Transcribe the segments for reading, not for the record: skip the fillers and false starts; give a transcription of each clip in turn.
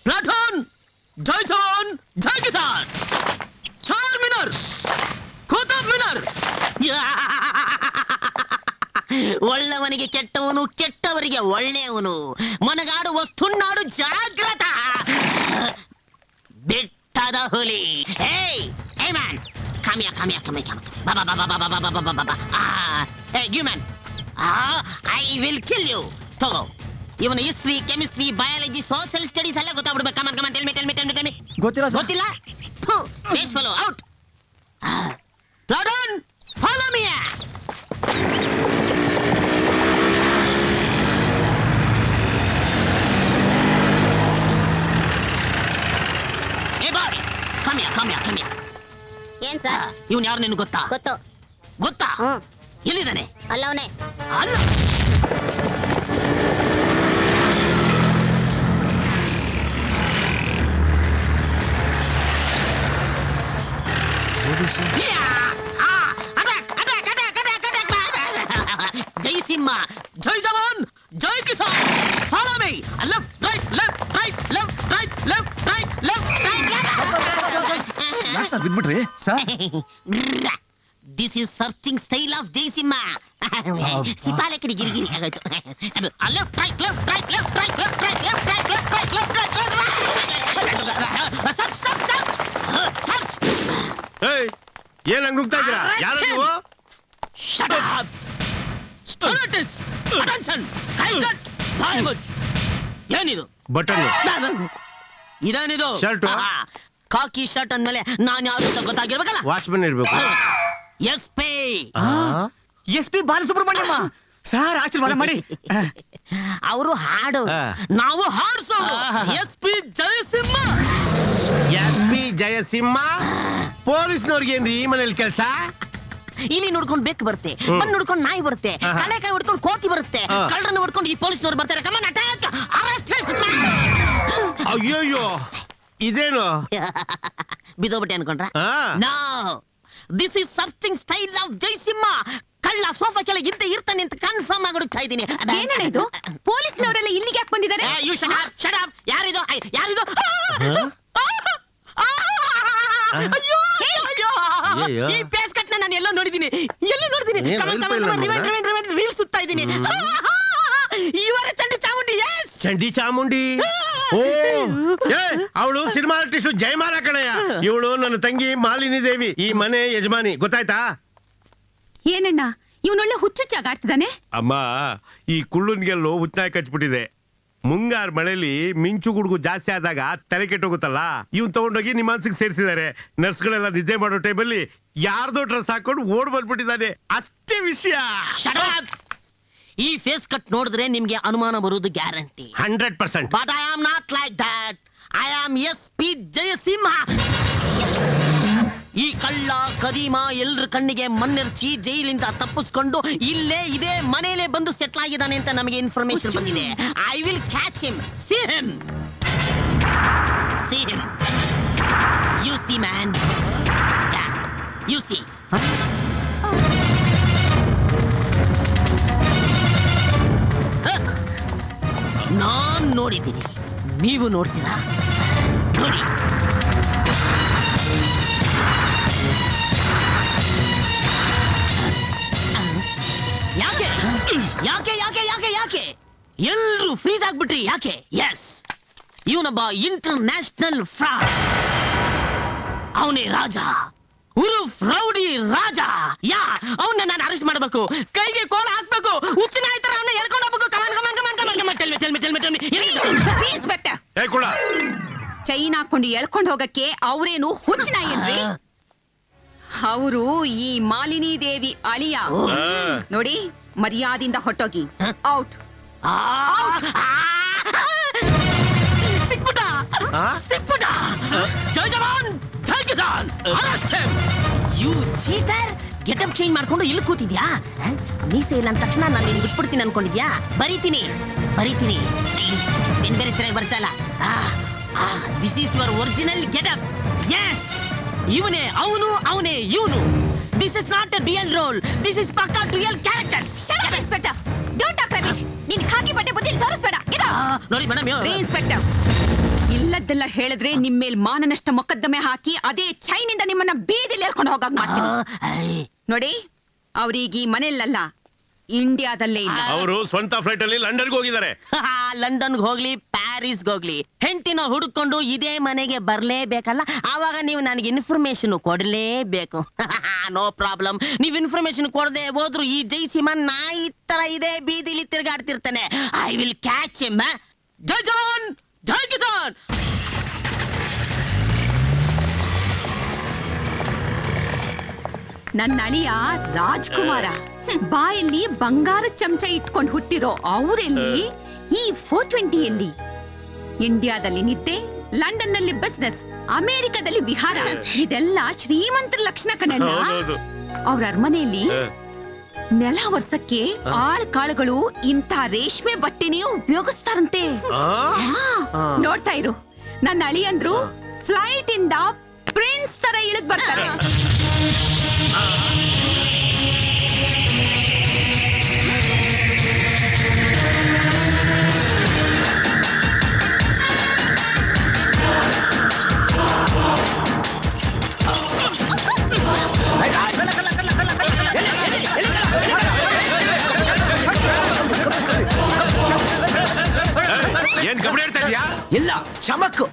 Platoon ಜೈ ಜವಾನ್ ಜೈ ಕಿಸಾನ್, ಚಾರ್ಮಿನಾರ್ ಕುತುಬ್ ಮಿನಾರ್. ಒಳ್ಳೆವನಿಗೆ ಕೆಟ್ಟವನು, ಕೆಟ್ಟವರಿಗೆ ಒಳ್ಳೆಯವನು. ಮನಗಾಡುವ ಸುಣ್ಣಾಡು ಜಾಗ್ರತ. ಬೆಟ್ಟದ ಹುಲಿ. Hey man, come here. Baba. Hey, you man. I will kill you. ತಗೋ, ಇವನ history, chemistry, biology, social studies ಎಲ್ಲ ಗೊತ್ತಾಗ್ಬಿಡ್ಬೇಕು. Come on tell me. ಗೊತ್ತಿಲ್ಲ. Base follow out. Platoon follow me. ಏ ಬಾಯ್, ಕಮ್ ಹಿಯರ್. ಏನ್ ಸರ್? ಇವನ್ ಯಾರು ನಿನಗೆ ಗೊತ್ತಾ? ಗೊತ್ತಾ? ಎಲ್ಲಿದ್ದಾನೆ? ಅಲ್ಲ ಅವನೇ. ಅಲ್ಲ, ಜೈ ಸಿಂಹ, ಜೈ ಜವಾನ್, ಜೈ ಕಿಸಾನ್. Follow me. Left right. ಬಿಟ್ಬಿಟ್ರಿ sir. This is searching style of Jai Simha. ಸಿಪಾಲೆ ಕಡೆ ಗಿರಿಗಿರಿ ಆಗೋಯ್ತು. Left right. ಏನ್ ನುಗ್ತಾ ಇದ್ದೀರಾ? ಯಾರು ನೀವು? Shut up! Stolidus! Attention! High cut! Bollywood! ಏನಿದು? ಬಟನ್. ಇದೇನಿದು? ಶರ್ಟ್. ಕಾಕಿ ಶರ್ಟ್ ಅಂದ್ಮೇಲೆ ನಾನು ಯಾರು ಅಂತ ಗೊತ್ತಾಗಿರ್ಬೇಕಲ್ಲ. ವಾಚ್ಮನ್ ಇರ್ಬೇಕು. ಎಸ್ ಪಿ ಬಾಲಸುಬ್ರಹ್ಮಣ್ಯಮ್ಮ ಸರ್ ಆಶೀರ್ವಾದ ಮಾಡಿ. ಅವರು ಹಾಡು, ನಾವು ಹಾಡ್ಸೋ. S P Jayasimha. ಪೊಲೀಸ್ನವ್ರಿಗೆ ಏನ್ರಿ ಈ ಮನೇಲಿ ಕೆಲಸ? ಇಲ್ಲಿ ನೋಡ್ಕೊಂಡು ಬೇಕು ಬರುತ್ತೆ, ಬಂದ್ ನೋಡ್ಕೊಂಡು ನಾಯಿ ಬರುತ್ತೆ, ಕಳೆಕಾಯಿ ಹೊಡ್ಕೊಂಡು ಕೋತಿ ಬರುತ್ತೆ, ಕಳ್ಳರನ್ನ ಹೊಡ್ಕೊಂಡು ಈ ಪೊಲೀಸ್ನವ್ರು ಬರ್ತಾರೆ. Come on attack, arrest. ಅಯ್ಯೋಯ್ಯೋ, ಇದೇನು ಬಿದೋಬಿಟ್ಟೆ ಅನ್ಕೊಂಡ್ರ? No, this is searching style of Jayasimha. ಕಳ್ಳ ಸೋಫಾ ಕೆಳಗೆ ಇರ್ತಾನೆ ಅಂತ ಕನ್ಫರ್ಮ್ ಆಗಿಡ್ತಾ ಇದ್ದೀನಿ. ಏನಿದು? ಪೊಲೀಸ್ನವರೆಲ್ಲ ಇಲ್ಲಿಗೆ ಯಾಕೆ ಬಂದಿದ್ದಾರೆ? ಯಾರಿದು? ಈ ಪೇಸ್ ಕಟ್ ನಾನು ಎಲ್ಲೋ ನೋಡಿದ್ದೀನಿ. ರೀಲ್ಸ್ ಸುತ್ತಾ ಇದ್ದೀನಿ. ಇವರ ಚಂಡಿ ಚಾಮುಂಡಿ. ಓ, ಅವಳು ಸಿನಿಮಾ ಆರ್ಟಿಸ್ಟ್ ಜಯಮಾಲ ಕಣಯ್ಯ. ಇವಳು ನನ್ನ ತಂಗಿ ಮಾಲಿನಿ ದೇವಿ, ಈ ಮನೆ ಯಜಮಾನಿ. ಗೊತ್ತಾಯ್ತಾ? ಏನಣ್ಣ ಇವನೊಳ್ಳೆ ಹುಚ್ಚುಚ್ಚಾಗಾಡ್ತಿದ್ದಾನೆ? ಅಮ್ಮ, ಈ ಕುಳ್ಳನ್ಗೆಲ್ಲೋ ಹುಚ್ಚನಾಯಿ ಕಚ್ಬಿಟ್ಟಿದೆ. ಮುಂಗಾರು ಮಳೆಯಲ್ಲಿ ಮಿಂಚು ಗುಡುಗು ಜಾಸ್ತಿ ಆದಾಗ ತಲೆ ಕೆಟ್ಟೋಗುತ್ತಲ್ಲ, ಇವನ್ ತಗೊಂಡೋಗಿ ನಿಮ್ಮ ಮನ್ಸಿಗೆ ಸೇರಿಸಿದ್ದಾರೆ. ನರ್ಸ್ಗಳೆಲ್ಲ ನಿದ್ದೆ ಮಾಡೋ ಟೈಮಲ್ಲಿ ಯಾರ್ದೋ ಡ್ರೆಸ್ ಹಾಕೊಂಡು ಓಡ್ ಬಂದ್ಬಿಟ್ಟಿದ್ದಾನೆ. ಅಷ್ಟೇ ವಿಷಯ. ಈ ಫೇಸ್ ಕಟ್ ನೋಡಿದ್ರೆ ನಿಮ್ಗೆ ಅನುಮಾನ ಬರುವುದು guarantee. 100%. But I am not like that. I am S P Jayasimha. ಈ ಕಳ್ಳ ಕದೀಮ ಎಲ್ರ ಕಣ್ಣಿಗೆ ಮಣ್ಣೆರ್ಚಿ ಜೈಲಿಂದ ತಪ್ಪಿಸ್ಕೊಂಡು ಇದೇ ಮನೆಯಲ್ಲೇ ಬಂದು ಸೆಟ್ಲ್ ಆಗಿದ್ದಾನೆ ಅಂತ ನಮಗೆ ಇನ್ಫಾರ್ಮೇಶನ್ ಬಂದಿದೆ. I will catch him. See him. You see, man. Yeah. You see. ನಾನ್ ನೋಡಿದ್ದೀನಿ, ನೀವು ನೋಡ್ತೀರಾ? ನೋಡಿ. ಯಾಕೆ ಎಲ್ರು ಫ್ರೀಸ್ ಆಗ್ಬಿಟ್ರಿ? ಯಾಕೆ? ಎಸ್, ಇವನೊಬ್ಬ ಇಂಟರ್ನ್ಯಾಷನಲ್ ಫ್ರಾಡ್. ಅವನೇ ರಾಜ, ಉರುಫ್ ರೌಡಿ ರಾಜ. ಅವನ್ನ ನಾನು ಅರೆಸ್ಟ್ ಮಾಡಬೇಕು, ಕೈಗೆ ಕೋಲ ಹಾಕ್ಬೇಕು, ಹುಚ್ಚಿನ ತರ ಅವನ್ನ ಎಳ್ಕೊಂಡು ಹೋಗ್ಬೇಕು. ಚೈನ್ ಹಾಕೊಂಡು ಎಳ್ಕೊಂಡು ಹೋಗಕ್ಕೆ ಅವರೇನು ಹುಚ್ಚಿನ ಏನ್ರಿ? ಅವರು ಈ ಮಾಲಿನಿ ದೇವಿ ಅಳಿಯ. ನೋಡಿ, ಮರ್ಯಾದಿಂದ ಹೊಟ್ಟೋಗಿ. ಔಟ್. ಸಿಕ್ಬಿಟ. ಜೈ ಜವಾನ್ ಜೈ ಕಿಸಾನ್. You cheater. ಗೆಟಪ್ ಚೇಂಜ್ ಮಾಡ್ಕೊಂಡು ಇಲ್ಲಿ ಕೂತಿದ್ಯಾ? ಮೀಸೆ ಇಲ್ಲ ಅಂದ ತಕ್ಷಣ ನಾನು ನಿನ್ ಬಿಟ್ಬಿಡ್ತೀನಿ ಅನ್ಕೊಂಡಿದ್ಯಾ? ಬರೀತೀನಿ. ನಿನ್ ಬೇರೆ ಸರಿಯಾಗಿ ಬರ್ತಲ್ಲ. This is your original getup. Yes, ಇವನೇ ಅವನು, ಅವನೇ ಇವನು. This is not a real role. This is pakka real character. Shut up inspector. Don't talk Ramesh. ನಿನ್ ಖಾಕಿ ಬಟ್ಟೆ ಬುದ್ಧಿ ನೋಡಿ ಮೇಡಮ್ ಇನ್ಸ್ಪೆಕ್ಟರ್, ಇಲ್ಲದ್ದೆಲ್ಲ ಹೇಳಿದ್ರೆ ನಿಮ್ ಮೇಲ್ ಮಾನನಷ್ಟ ಮೊಕದ್ದಮೆ ಹಾಕಿ ಅದೇ ಚೈನಿಂದ ನಿಮ್ಮನ್ನ ಬೀದಿಲಿ ಹೇಳ್ಕೊಂಡು ಹೋಗಾಗ್ ಮಾಡ್ತೀನಿ. ನೋಡಿ, ಅವ್ರೀಗ ಈ ಮನೆಯಲ್ಲ, ಇಂಡಿಯಾದಲ್ಲೇ ಇಲ್ಲ. ಅವರು ಸ್ವಂತ ಫ್ಲೈಟ್ ಅಲ್ಲಿ ಲಂಡನ್ಗೆ ಹೋಗಿದ್ದಾರೆ. ಲಂಡನ್ಗೆ ಹೋಗ್ಲಿ, ಪ್ಯಾರಿಸ್ಗೆ ಹೋಗ್ಲಿ, ಹೆಂಡತಿನ ಹುಡುಕೊಂಡು ಇದೇ ಮನೆಗೆ ಬರ್ಲೇಬೇಕಲ್ಲ. ಆವಾಗ ನೀವು ನನಗೆ ಇನ್ಫಾರ್ಮೇಶನ್ ಕೊಡ್ಲೇಬೇಕು. No problem. ನೀವು ಇನ್ಫಾರ್ಮೇಶನ್ ಕೊಡದೆ ಹೋದ್ರು ಈ ಜೈಸಿಮನ್ ನಾಯಿ ತರ ಇದೆ ಬೀದಿಲಿ ತಿರ್ಗಾಡ್ತಿರ್ತಾನೆ. I will catch him. ಜೈ ಜವಾನ್, ಜೈ ಕಿಸಾನ್. ನನ್ನ ಅಳಿಯ ರಾಜ್ಕುಮಾರ ಬಾಯಲ್ಲಿ ಬಂಗಾರ ಚಮಚ ಇಟ್ಕೊಂಡು ಹುಟ್ಟಿರೋ ಅವರೆಲ್ಲಿ, ಈ 420 ಇಂಡಿಯಾದಲ್ಲಿ ನಿದ್ದೆ, ಲಂಡನ್ ನಲ್ಲಿ ಬಿಸ್ನೆಸ್, ಅಮೆರಿಕದಲ್ಲಿ ವಿಹಾರ, ಇದೆಲ್ಲ ಶ್ರೀಮಂತರ ಲಕ್ಷಣ ಕಣಣ್ಣ. ಅವ್ರ ಅರಮನೆಯಲ್ಲಿ ನೆಲ ವರ್ಷಕ್ಕೆ ಕಾಳುಗಳು ಇಂಥ ರೇಷ್ಮೆ ಬಟ್ಟೆನೇ ಉಪಯೋಗಿಸ್ತಾರಂತೆ. ನೋಡ್ತಾ ಇರು, ನನ್ನ ಅಳಿಯಂದ್ರು ಫ್ಲೈಟ್ ಇಂದ ಪ್ರಿನ್ಸ್ ತರ ಇಳಿದ್ ಬರ್ತಾರೆ. ಏನ್ ಕಬಡ್ಡಿ ಆಡ್ತಾ ಇದೀಯಾ? ಇಲ್ಲ, ಚಮಕ್ಕು.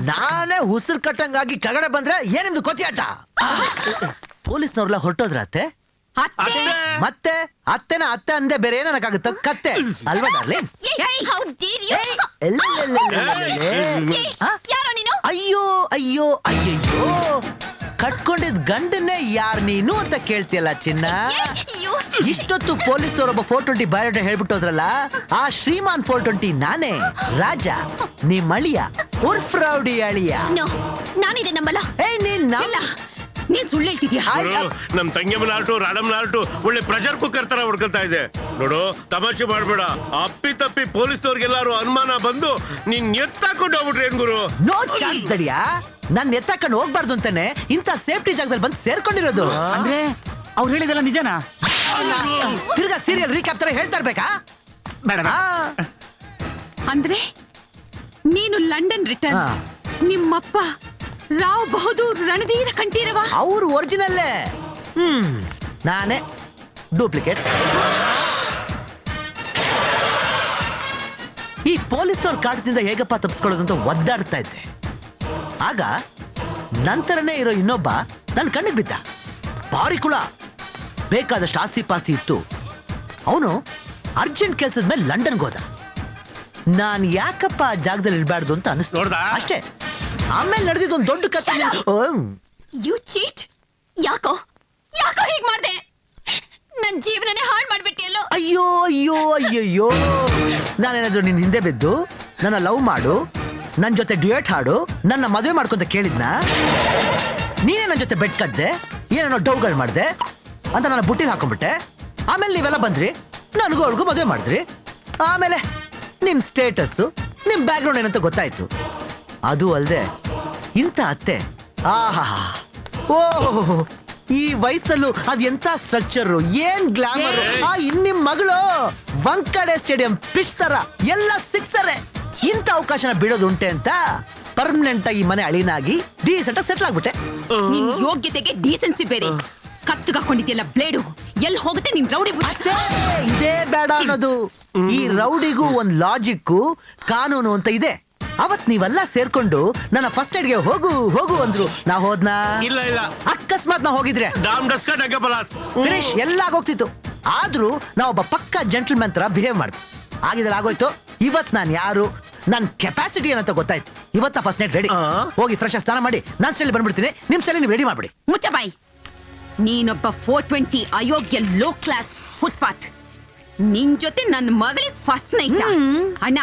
ನಾನೇ ಉಸಿರು ಕಟ್ಟಂಗಾಗಿ ಕೆಳಗಡೆ ಬಂದ್ರೆ ಏನಿಂದು ಕೊತಿಯಾಟ. ಪೊಲೀಸ್ನವ್ರೆಲ್ಲ ಹೊರಟೋದ್ರ ಅತ್ತೆ? ಮತ್ತೆ ಅತ್ತೆನ ಅತ್ತೆ ಅಂದೆ ಬೇರೆ ಏನಕ್ಕಾಗುತ್ತ? ಕತ್ತೆ ಅಲ್ವಾ ಡಾರ್ಲಿಂಗ್? ಅಯ್ಯೋ ಅಯ್ಯೋ ಅಯ್ಯಯ್ಯೋ, ಕಟ್ಕೊಂಡಿದ್ ಗಂಡನ್ನೇ ಯಾರ್ ನೀನು ಅಂತ ಕೇಳ್ತಿಯಲ್ಲ ಚಿನ್ನ. ಇಷ್ಟೊತ್ತು ಪೊಲೀಸ್ನವರೊಬ್ಬ 420 ಬಯೋಡೇಟಾ ಹೇಳ್ಬಿಟ್ಟೋದ್ರಲ್ಲ, ಆ ಶ್ರೀಮಾನ್ 420 ನಾನೇ, ರಾಜ, ನಿಮ್ ಅಳಿಯ, ಉರ್ಫ್ ರೌಡಿ ಅಳಿಯ. ನಾನಿದೆ ನಂಬಲ್ಲ. ನೀನ್ ಸುಳ್ಳು ಹೇಳ್ತಿದ್ಯಾ? ನಮ್ ತಂಗಿಯಮ್ಮನ ಆರ್ಟು, ರಾಡಮ್ಮನ ಆರ್ಟು ಒಳ್ಳೆ ಪ್ರೆಷರ್ ಕುಕ್ಕರ್ ತರ ಹೊಡ್ಕೊಳ್ತಾ ಇದೆ ನೋಡು. ತಮಾಷೆ ಮಾಡ್ಬೇಡ. ಅಪ್ಪಿ ತಪ್ಪಿ ಪೊಲೀಸ್ನವ್ರಿಗೆಲ್ಲಾರು ಅನುಮಾನ ಬಂದು ನೀನ್ ಎತ್ತಾಕೊಂಡು ಹೋಗ್ಬಿಟ್ರಿ ಏನ್ ಗುರು? No chance ದಡಿಯಾ. ನಾನ್ ಎತ್ತಾಕೊಂಡು ಹೋಗ್ಬಾರ್ದು ಅಂತಾನೆ ಇಂತ ಸೇಫ್ಟಿ ಜಾಗದಲ್ಲಿ ಬಂದು ಸೇರ್ಕೊಂಡಿರೋದು. ಅಂದ್ರೆ ಅವ್ರು ಹೇಳಿದಲ್ಲ ನಿಜನಾ? ತಿರ್ಗಾ ಸೀರಿಯಲ್ ರೀಕ್ಯಾಪ್ ತರ ಹೇಳ್ತಾ ಇರ್ಬೇಕಾ? ಬೇಡ. ಅಂದ್ರೆ ನೀನು ಲಂಡನ್ ರಿಟರ್ನ್, ನಿಮ್ಮಪ್ಪ ರಾವ್ ಬಹದ್ದೂರ್ ರಣಧೀರ ಕಂಠೀರವ ಅವ್ರು ಒರಿಜಿನಲ್ಲೇ, ನಾನೇ ಡೂಪ್ಲಿಕೇಟ್. ಈ ಪೊಲೀಸ್ನವ್ರ ಕಾಟದಿಂದ ಹೇಗಪ್ಪ ತಪ್ಪಿಸ್ಕೊಳ್ಳೋದು ಅಂತ ಒದ್ದಾಡ್ತಾ ಇದ್ದೆ. ಆಗ ನಂತರನೇ ಇರೋ ಇನ್ನೊಬ್ಬ ನನ್ನ ಕಣ್ಣಿಗೆ ಬಿದ್ದ. ಭಾರಿ ಕುಳ, ಬೇಕಾದಷ್ಟು ಆಸ್ತಿ ಪಾಸ್ತಿ ಇತ್ತು. ಅವನು ಅರ್ಜೆಂಟ್ ಕೆಲ್ಸದ ಮೇಲೆ ಲಂಡನ್ಗೆ ಹೋದ. ನಾನ್ ಯಾಕಪ್ಪ ಆ ಜಾಗದಲ್ಲಿ ಇರಬಾರ್ದು ಅಂತ ಅನಿಸ್ತು. ಅಷ್ಟೇ. ಆಮೇಲೆ ನಡೆದಿದ್ದು ಒಂದು ದೊಡ್ಡ ಕಥೆ. You cheat. ಯಾಕೋ ಯಾಕೋ ಹೀಗ್ ಮಾಡ್ದೆ? ನನ್ ಜೀವನನೇ ಹಾಳು ಮಾಡ್ಬಿಟ್ಟಿಯಲ್ಲೋ. ಅಯ್ಯೋ ಅಯ್ಯೋ ಅಯ್ಯಯ್ಯೋ, ನಾನೇನಾದ್ರು ನಿನ್ ಹಿಂದೆ ಬಿದ್ದು ನನ್ನ ಲವ್ ಮಾಡು, ನನ್ ಜೊತೆ ಡ್ಯೂಯೆಟ್ ಹಾಡು, ನನ್ನ ಮದುವೆ ಮಾಡ್ಕೊಂತ ಕೇಳಿದ್ನ? ನೀನೇ ನನ್ನ ಜೊತೆ ಬೆಟ್ ಕಟ್ದೆ, ಏನೇನೋ ಡೌಗಳು ಮಾಡ್ದೆ ಅಂತ ನನ್ನ ಬುಟ್ಟಿಲ್ ಹಾಕೊಂಡ್ಬಿಟ್ಟೆ. ಆಮೇಲೆ ನೀವೆಲ್ಲ ಬಂದ್ರಿ, ನನಗೂ ಅವಳಿಗೂ ಮದುವೆ ಮಾಡಿದ್ರಿ. ಆಮೇಲೆ ನಿಮ್ ಸ್ಟೇಟಸ್, ನಿಮ್ ಬ್ಯಾಕ್ ಗ್ರೌಂಡ್ ಏನಂತ ಗೊತ್ತಾಯ್ತು. ಅದು ಅಲ್ದೆ ಇಂಥ ಅತ್ತೆ, ಆಹಾ, ಓಹೋ, ಈ ವಯಸ್ಸಲ್ಲೂ ಅದ್ ಎಂತ ಸ್ಟ್ರಕ್ಚರ್, ಏನ್ ಗ್ಲಾಮರ್. ಇನ್ನಿಮ್ ಮಗಳು ಬಂಕಡೆ ಸ್ಟೇಡಿಯಂ ಪಿಚ್ ತರ ಎಲ್ಲ ಸಿಕ್ಸರೆ. ಇಂಥ ಅವಕಾಶನ ಬಿಡೋದುಂಟೆ ಅಂತ ಪರ್ಮನೆಂಟ್ ಆಗಿ ಮನೆ ಅಳಿನಾಗಿ ಡೀಸೆಂಟ್ ಆಗಿ ಸೆಟ್ಲ್ ಆಗ್ಬಿಟ್ಟೆ. ನಿನ್ ಯೋಗ್ಯತೆಗೆ ಡೀಸೆನ್ಸಿ ಬೇರೆ. ಕತ್ತುಗಾಕೊಂಡಿದ್ಯಲ್ಲ ಬ್ಲೇಡು, ಎಲ್ಲಿ ಹೋಗುತ್ತೆ ನಿನ್ ರೌಡಿ? ಇದೇ ಬೇಡ ಅನ್ನೋದು. ಈ ರೌಡಿಗೂ ಒಂದ್ ಲಾಜಿಕ್ಕು, ಕಾನೂನು ಅಂತ ಇದೆ. ಅವತ್ ನೀವೆಲ್ಲ ಸೇರ್ಕೊಂಡು ನನ್ನ ಫಸ್ಟ್ ಏಡ್ಗೆ ಹೋಗು ಹೋಗು ಅಂದ್ರು. ನಾ ಹೋದ್ನಾ? ಇಲ್ಲ ಇಲ್ಲ. ಅಕಸ್ಮಾತ್ ನಾ ಹೋಗಿದ್ರೆ ಫಿನಿಶ್ ಎಲ್ಲ ಆಗೋಗ್ತಿತ್ತು. ಆದ್ರೂ ನಾವೊಬ್ಬ ಪಕ್ಕ ಜೆಂಟಲ್ಮನ್ ತರ ಬಿಹೇವ್ ಮಾಡ್ದು. ಆಗಿದ್ರೆ ಆಗೋಯ್ತು. ಇವತ್ ನಾನ್ ಯಾರು, ನನ್ ಕೆಪಾಸಿಟಿ ಏನಂತ ಗೊತ್ತಾಯ್ತು. ಇವತ್ತ ಫಸ್ಟ್ ನೈಟ್ ರೆಡಿ. ಹೋಗಿ ಫ್ರೆಶ್ ಸ್ನಾನ ಮಾಡಿ ನಾನ್ ಸ್ಟೈಲ್ ಬಂದ್ಬಿಡ್ತೀನಿ. ನಿಮ್ ಸ್ಟೈಲ್ ನೀವು ರೆಡಿ ಮಾಡ್ಬಿಡಿ. ಮುಚ್ಚ ಬಾಯ್. ನೀನೊಬ್ಬ 420 ಅಯೋಗ್ಯ ಲೋ ಕ್ಲಾಸ್ ಫುಟ್ಪಾತ್. ನಿನ್ ಜೊತೆ ನನ್ನ ಮಗಳಿಗೆ ಫಸ್ಟ್ ನೈಟ್. ಅಣ್ಣ,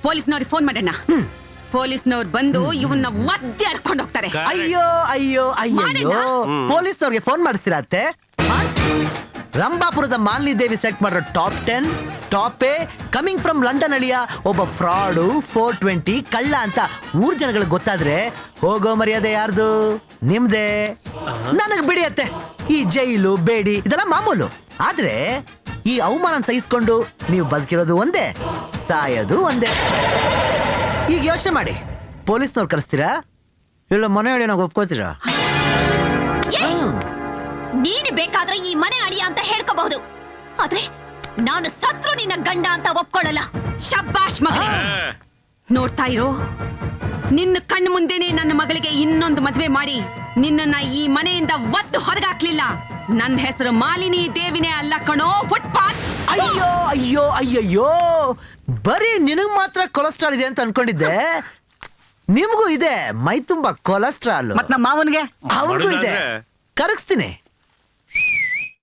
ಪೊಲೀಸ್ನವ್ರಿಗೆ ಫೋನ್ ಮಾಡೋಣ. ಪೊಲೀಸ್ನವ್ರು ಬಂದು ಇವನ್ನ ಒದ್ದೆ ಹರ್ಕೊಂಡು ಹೋಗ್ತಾರೆ. ಅಯ್ಯೋ ಅಯ್ಯೋ ಅಯ್ಯೋ, ಪೊಲೀಸ್ನವ್ರಿಗೆ ಫೋನ್ ಮಾಡಿಸ್ತೀರಾ ಅತ್ತೆ? ರಂಭಾಪುರದ ಮಾಲಿನಿ ದೇವಿ ಸೆಟ್ ಮಾಡಿರೋ ಟಾಪ್ 10 ಟಾಪೇ ಕಮಿಂಗ್ ಫ್ರಮ್ ಲಂಡನ್ ಅಳಿಯ ಒಬ್ಬ ಫ್ರಾಡು 420 ಕಳ್ಳ ಅಂತ ಊರ್ ಜನಗಳಿಗೆ ಗೊತ್ತಾದ್ರೆ ಹೋಗೋ ಮರ್ಯಾದೆ ಯಾರ್ದು? ನಿಮ್ದೇ. ನನಗ್ ಬಿಡಿಯತ್ತೆ ಈ ಜೈಲು ಬೇಡಿ ಇದೆಲ್ಲ ಮಾಮೂಲು. ಆದ್ರೆ ಈ ಅವಮಾನ ಸಹಿಸ್ಕೊಂಡು ನೀವು ಬದುಕಿರೋದು ಒಂದೇ, ಸಾಯೋದು ಒಂದೇ. ಈಗ ಯೋಚನೆ ಮಾಡಿ, ಪೊಲೀಸ್ನವ್ರು ಕರೆಸ್ತೀರಾ ಇಲ್ಲ ಮನೆ ಹೇಳಿ ನಾವು ಒಪ್ಕೋತೀರಾ? ನೀನು ಬೇಕಾದ್ರೆ ಈ ಮನೆ ಅಳಿಯ ಅಂತ ಹೇಳ್ಕೋಬಹುದು, ಆದ್ರೆ ನಾನು ಸತ್ರು ನಿನ್ನ ಗಂಡ ಅಂತ ಒಪ್ಕೊಳ್ಳಲ್ಲ. ಶಬ್ಬಾಷ್ ಮಗ. ನೋಡ್ತಾ ಇರೋ, ನಿನ್ನ ಕಣ್ಣು ಮುಂದೆನೆ ನನ್ನ ಮಗಳಿಗೆ ಇನ್ನೊಂದು ಮದ್ವೆ ಮಾಡಿ ನಿನ್ನನ್ನ ಈ ಮನೆಯಿಂದ ಒದ್ದು ಹೊರಗಾಕ್ಲಿಲ್ಲ, ನನ್ನ ಹೆಸರು ಮಾಲಿನಿ ದೇವಿನೇ ಅಲ್ಲ ಕಣೋ, ಫುಟ್ಪಾತ್. ಅಯ್ಯೋ ಅಯ್ಯೋ ಅಯ್ಯಯ್ಯೋ, ಬರೀ ನಿನಗ್ ಮಾತ್ರ ಕೊಲೆಸ್ಟ್ರಾಲ್ ಇದೆ ಅಂತ ಅನ್ಕೊಂಡಿದ್ದೆ. ನಿಮ್ಗೂ ಇದೆ, ಮೈ ತುಂಬಾ ಕೊಲೆಸ್ಟ್ರಾಲ್. ಮತ್ ನಮ್ಮ ಮಾವನ್ಗೆ ಅವ್ರಿಗೂ ಇದೆ, ಕರಗಿಸ್ತೀನಿ.